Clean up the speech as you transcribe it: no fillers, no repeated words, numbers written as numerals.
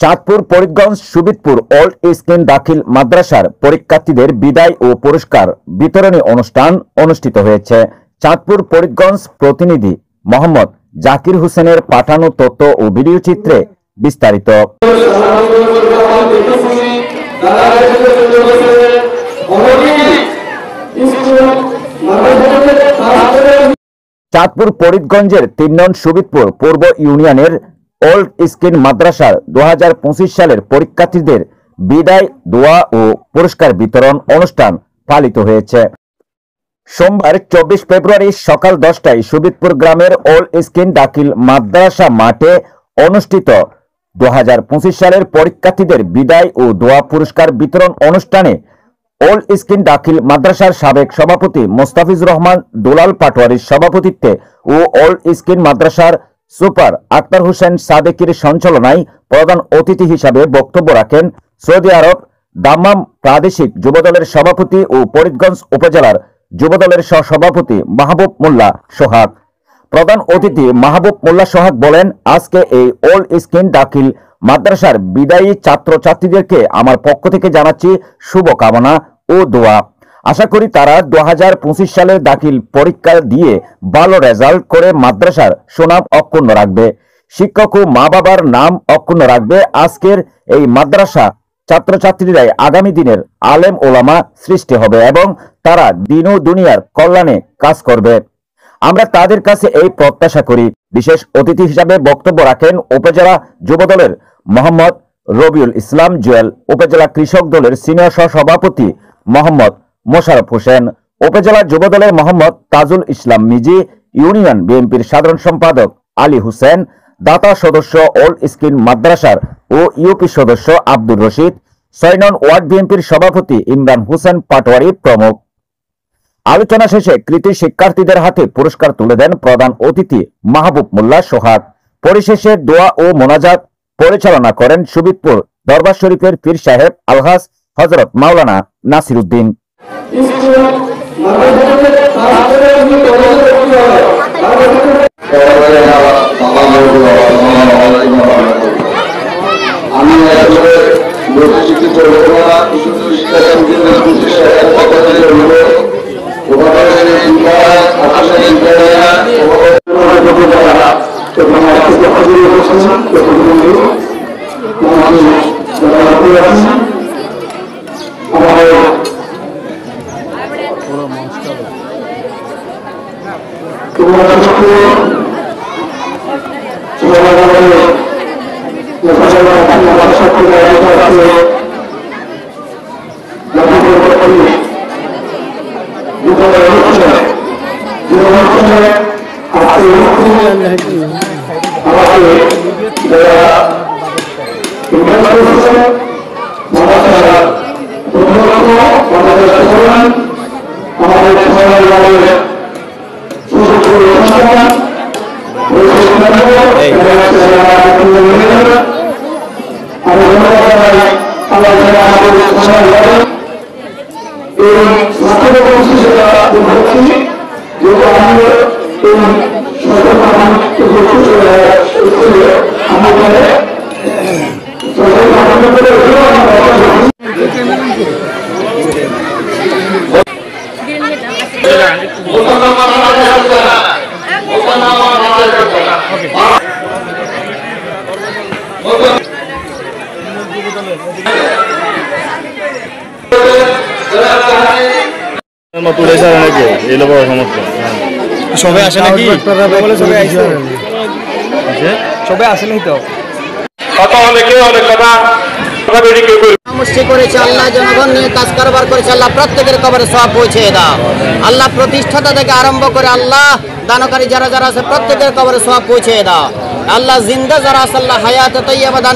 Chandpur Faridganj Subidpur old skin দাখিল মাদ্রাসার পরীক্ষার্থীদের বিদায় ও পুরস্কার বিতরণী অনুষ্ঠান অনুষ্ঠিত হয়েছে। চাঁদপুর ফরিদগঞ্জ প্রতিনিধি মোহাম্মদ জাকির হোসেনের পাঠানো তথ্য ও ভিডিও চিত্রে বিস্তারিত। চাঁদপুর ফরিদগঞ্জের ৩ নং সুবিদপুর পূর্ব ইউনিয়নের ওল্ড স্কিন মাদ্রাসার ২০২৫ সালের পরীক্ষার্থীদের বিদায়, দোয়া ও পুরস্কার বিতরণ অনুষ্ঠান পালিত হয়েছে। সোমবার ২৪ ফেব্রুয়ারি সকাল ১০টায় সুবিদপুর গ্রামের ওল্ড স্কিন দাখিল মাদ্রাসা মাঠে অনুষ্ঠিত ২০২৫ সালের পরীক্ষার্থীদের বিদায় ও দোয়া পুরস্কার বিতরণ অনুষ্ঠানে ওল্ড স্কিন দাখিল মাদ্রাসার সাবেক সভাপতি মোস্তাফিজুর রহমান দুলাল পাটোয়ারির সভাপতিত্বে ও ওল্ড স্কিন মাদ্রাসার সুপার আক্তার হোসেন সাদেকির সঞ্চালনায় প্রধান অতিথি হিসাবে বক্তব্য রাখেন সৌদি আরব দাম্মাম প্রাদেশিক যুবদলের সভাপতি ও ফরিদগঞ্জ উপজেলার যুবদলের সহসভাপতি মাহবুব মোল্লা সোহাগ। প্রধান অতিথি মাহবুব মোল্লা সোহাগ বলেন, আজকে এই ওল্ড স্কিন দাখিল মাদ্রাসার বিদায়ী ছাত্রছাত্রীদেরকে আমার পক্ষ থেকে জানাচ্ছি শুভকামনা ও দোয়া। আশা করি তারা ২০২৫ সালের দাখিল পরীক্ষা দিয়ে ভালো রেজাল্ট করে মাদ্রাসার সুনাম অক্ষুণ্ণ রাখবে, শিক্ষক ও মা বাবার নাম অক্ষুণ্ণ রাখবে। আজকের এই মাদ্রাসা ছাত্রছাত্রীরাই আগামী দিনের আলেম ওলামা সৃষ্টি হবে এবং তারা দিন ও দুনিয়ার কল্যাণে কাজ করবে। আমরা তাদের কাছে এই প্রত্যাশা করি। বিশেষ অতিথি হিসাবে বক্তব্য রাখেন উপজেলা যুবদলের মোহাম্মদ রবিউল ইসলাম জুয়েল, উপজেলা কৃষক দলের সিনিয়র সহসভাপতি মোহাম্মদ মোশারফ হোসেন, উপজেলা যুবদলের মোহাম্মদ তাজুল ইসলাম মিজি, ইউনিয়ন বিএনপির সাধারণ সম্পাদক আলী হোসেন, দাতা সদস্য ওল্ড স্কিন মাদ্রাসার ও ইউপি সদস্য আব্দুর রশিদ, ৬ নং ওয়ার্ড বিএনপির সভাপতি ইমরান হোসেন পাটোয়ারি প্রমুখ। আলোচনা শেষে কৃতি শিক্ষার্থীদের হাতে পুরস্কার তুলে দেন প্রধান অতিথি মাহবুব মোল্লা সোহাগ। পরিশেষে দোয়া ও মোনাজাত পরিচালনা করেন সুবিদপুর দরবার শরীফের পীর সাহেব আলহাজ হযরত মাওলানা নাসির উদ্দিন। সবাই আসে নাকি? সবাই আসে নাই তো করেছে আল্লাহ, জনগণ নিয়ে কাজ কারবার করেছে আল্লাহ, প্রত্যেকের কবরে সওয়াব পৌঁছে দাও আল্লাহ। প্রতিষ্ঠাতা থেকে আরম্ভ করে আল্লাহ দানকারী যারা যারা আছে প্রত্যেকের কবরে সওয়াব পৌঁছে দাও আল্লাহ। জিন্দা যারা আছে আল্লাহ হায়াতে তৈয়বা দান